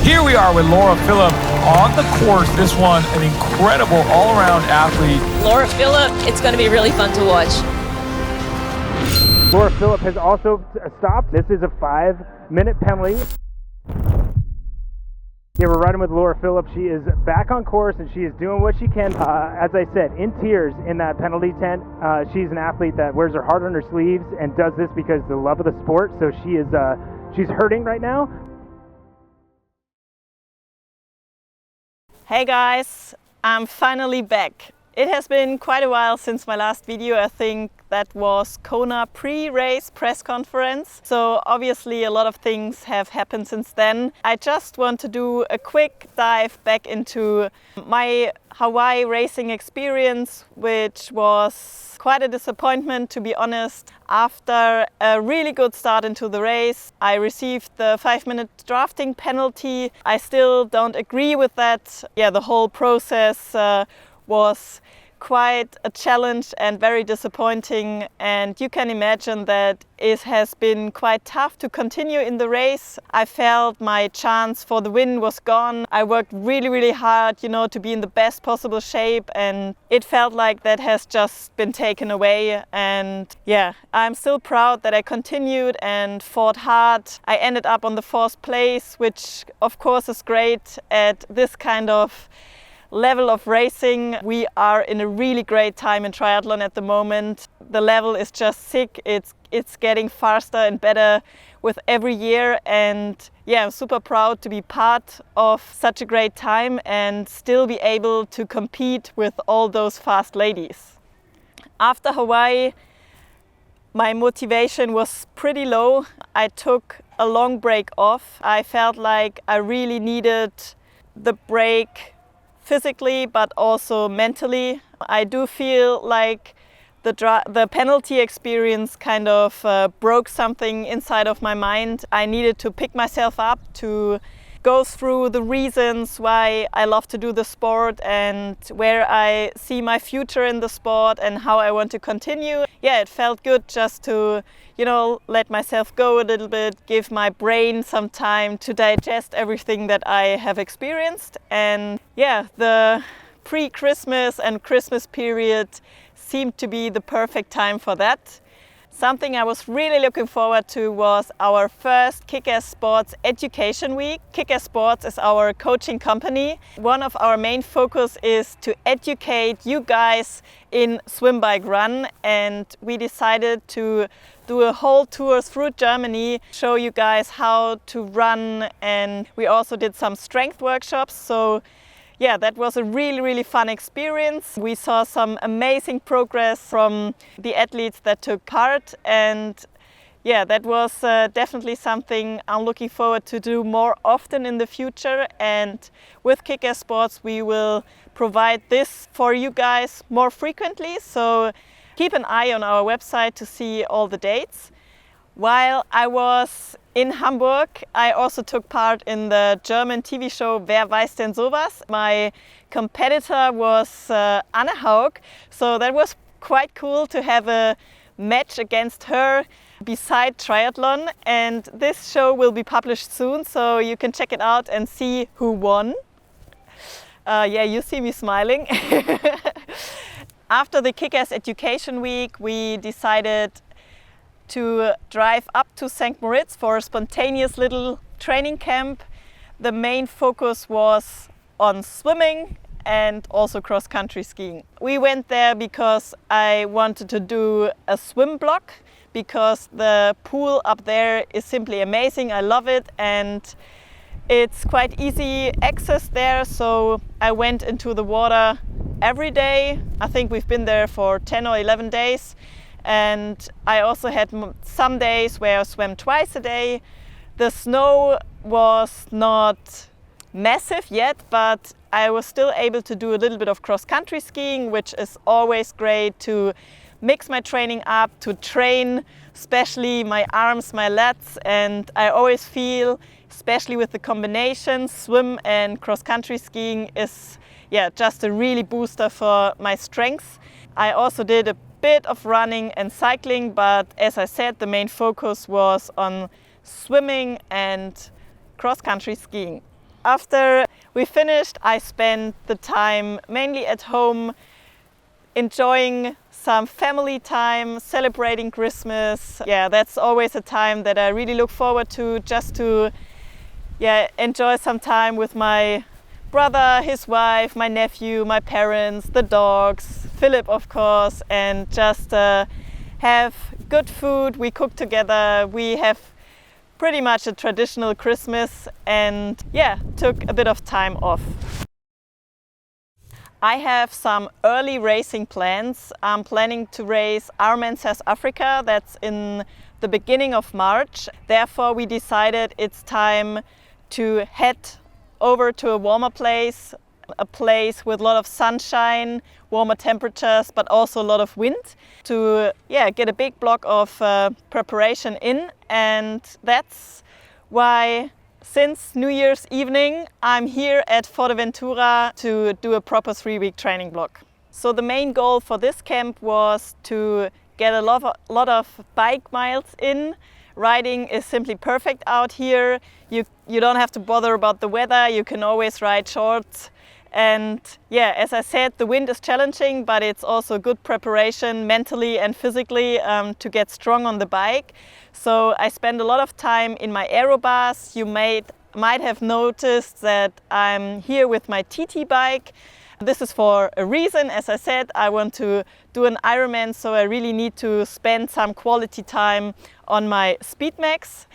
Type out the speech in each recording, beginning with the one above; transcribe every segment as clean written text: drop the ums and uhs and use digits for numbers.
Here we are with Laura Philipp on the course. This one, an incredible all-around athlete. Laura Philipp, it's going to be really fun to watch. Laura Philipp has also stopped. This is a 5-minute penalty. Yeah, we're riding with Laura Philipp. She is back on course and she is doing what she can. As I said, in tears in that penalty tent. She's an athlete that wears her heart on her sleeves and does this because of the love of the sport. So she's hurting right now. Hey guys, I'm finally back. It has been quite a while since my last video. I think that was Kona pre-race press conference. So obviously a lot of things have happened since then. I just want to do a quick dive back into my Hawaii racing experience, which was quite a disappointment, to be honest. After a really good start into the race, I received the 5-minute drafting penalty. I still don't agree with that. Yeah, the whole process was quite a challenge and very disappointing, and you can imagine that it has been quite tough to continue in the race. I felt my chance for the win was gone. I worked really hard, to be in the best possible shape, and it felt like that has just been taken away. And yeah, I'm still proud that I continued and fought hard. I ended up on the 4th place, which of course is great at this kind of level of racing. We are in a really great time in triathlon at the moment. The level is just sick. It's getting faster and better with every year, and yeah, I'm super proud to be part of such a great time and still be able to compete with all those fast ladies. After Hawaii, my motivation was pretty low. I took a long break off. I felt like I really needed the break physically, but also mentally. I do feel like the penalty experience kind of broke something inside of my mind. I needed to pick myself up, to go through the reasons why I love to do the sport and where I see my future in the sport and how I want to continue. Yeah, it felt good just to, let myself go a little bit, give my brain some time to digest everything that I have experienced. And yeah, the pre-Christmas and Christmas period seemed to be the perfect time for that. Something I was really looking forward to was our first Kick-Ass Sports Education Week. Kick-Ass Sports is our coaching company. One of our main focus is to educate you guys in swim, bike, run, and we decided to do a whole tour through Germany, show you guys how to run, and we also did some strength workshops. So yeah, that was a really fun experience. We saw some amazing progress from the athletes that took part, and yeah, that was definitely something I'm looking forward to do more often in the future. And with Kick-Ass Sports, we will provide this for you guys more frequently. So keep an eye on our website to see all the dates. While I was in Hamburg, I also took part in the German TV show Wer weiß denn sowas? My competitor was Anne Haug, so that was quite cool to have a match against her beside triathlon. And this show will be published soon, so you can check it out and see who won. Yeah, you see me smiling. After the Kick-Ass Education Week, we decided to drive up to St. Moritz for a spontaneous little training camp. The main focus was on swimming and also cross-country skiing. We went there because I wanted to do a swim block, because the pool up there is simply amazing. I love it, and it's quite easy access there. So I went into the water every day. I think we've been there for 10 or 11 days. And I also had some days where I swam twice a day. The snow was not massive yet, but I was still able to do a little bit of cross-country skiing, which is always great to mix my training up, to train especially my arms, my lats. And I always feel, especially with the combination swim and cross-country skiing, is just a really booster for my strengths. I also did a bit of running and cycling, but as I said, the main focus was on swimming and cross-country skiing. after we finished, I spent the time mainly at home, enjoying some family time, celebrating Christmas. Yeah, that's always a time that I really look forward to, just to enjoy some time with my brother, his wife, my nephew, my parents, the dogs, Philip of course, and just have good food. We cook together, we have pretty much a traditional Christmas, and took a bit of time off. I have some early racing plans. I'm planning to race Ironman South Africa. That's in the beginning of March. Therefore, we decided it's time to head over to a warmer place, a place with a lot of sunshine, warmer temperatures, but also a lot of wind, to get a big block of preparation in. And that's why since New Year's evening, I'm here at Forteventura to do a proper 3-week training block. So the main goal for this camp was to get a lot of bike miles in. Riding is simply perfect out here. You don't have to bother about the weather. You can always ride shorts. And as I said, the wind is challenging, but it's also good preparation mentally and physically to get strong on the bike. So I spend a lot of time in my aero bars. You might have noticed that I'm here with my TT bike. This is for a reason. As I said, I want to do an Ironman, so I really need to spend some quality time on my SpeedMax.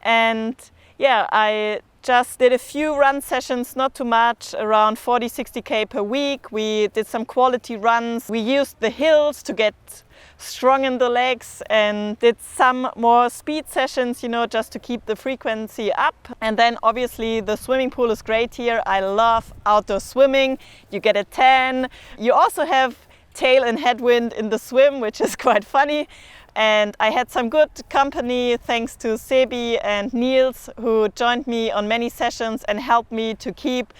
And I just did a few run sessions, not too much, around 40-60k per week. We did some quality runs. We used the hills to get strong in the legs and did some more speed sessions, just to keep the frequency up. And then obviously the swimming pool is great here. I love outdoor swimming. You get a tan. You also have tail and headwind in the swim, which is quite funny. And I had some good company thanks to Sebi and Niels, who joined me on many sessions and helped me to keep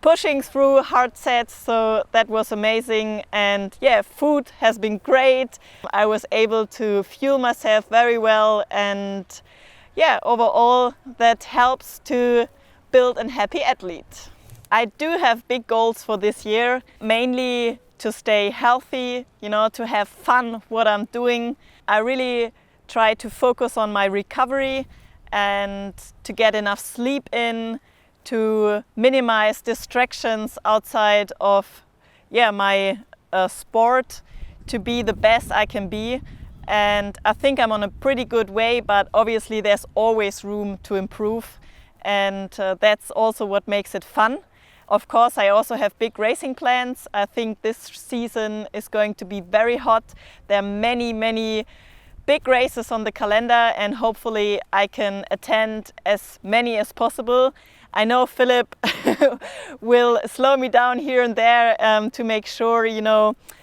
pushing through hard sets. So that was amazing. And food has been great. I was able to fuel myself very well. And overall that helps to build a happy athlete. I do have big goals for this year, mainly to stay healthy, to have fun what I'm doing. I really try to focus on my recovery and to get enough sleep in, to minimize distractions outside of my sport, to be the best I can be. And I think I'm on a pretty good way, but obviously there's always room to improve. And that's also what makes it fun. Of course, I also have big racing plans. I think this season is going to be very hot. There are many big races on the calendar, and hopefully I can attend as many as possible. I know Philip will slow me down here and there to make sure,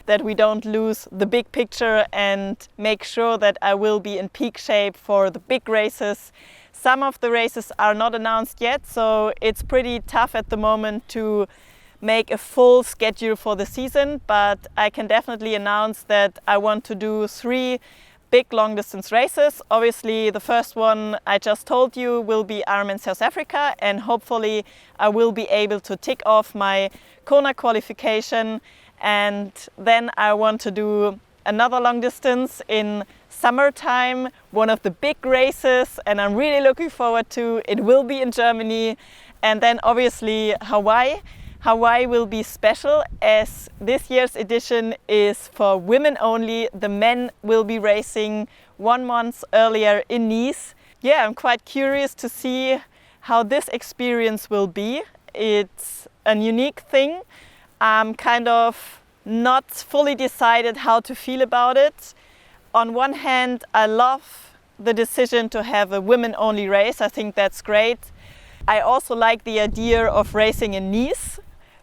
that we don't lose the big picture, and make sure that I will be in peak shape for the big races. Some of the races are not announced yet, so it's pretty tough at the moment to make a full schedule for the season, but I can definitely announce that I want to do 3 big long distance races. Obviously the first one I just told you will be Ironman South Africa, and hopefully I will be able to tick off my Kona qualification. And then I want to do another long distance in summertime, one of the big races, and I'm really looking forward to. It will be in Germany. And then obviously Hawaii. Hawaii will be special, as this year's edition is for women only. The men will be racing 1 month earlier in Nice. I'm quite curious to see how this experience will be. It's a unique thing. I'm kind of not fully decided how to feel about it. On one hand, I love the decision to have a women-only race. I think that's great. I also like the idea of racing in Nice.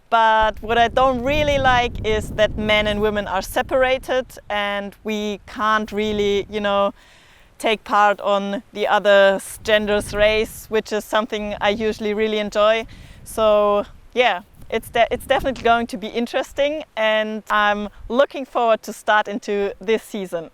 But what I don't really like is that men and women are separated, and we can't really, take part on the other gender's race, which is something I usually really enjoy. So it's definitely going to be interesting, and I'm looking forward to start into this season.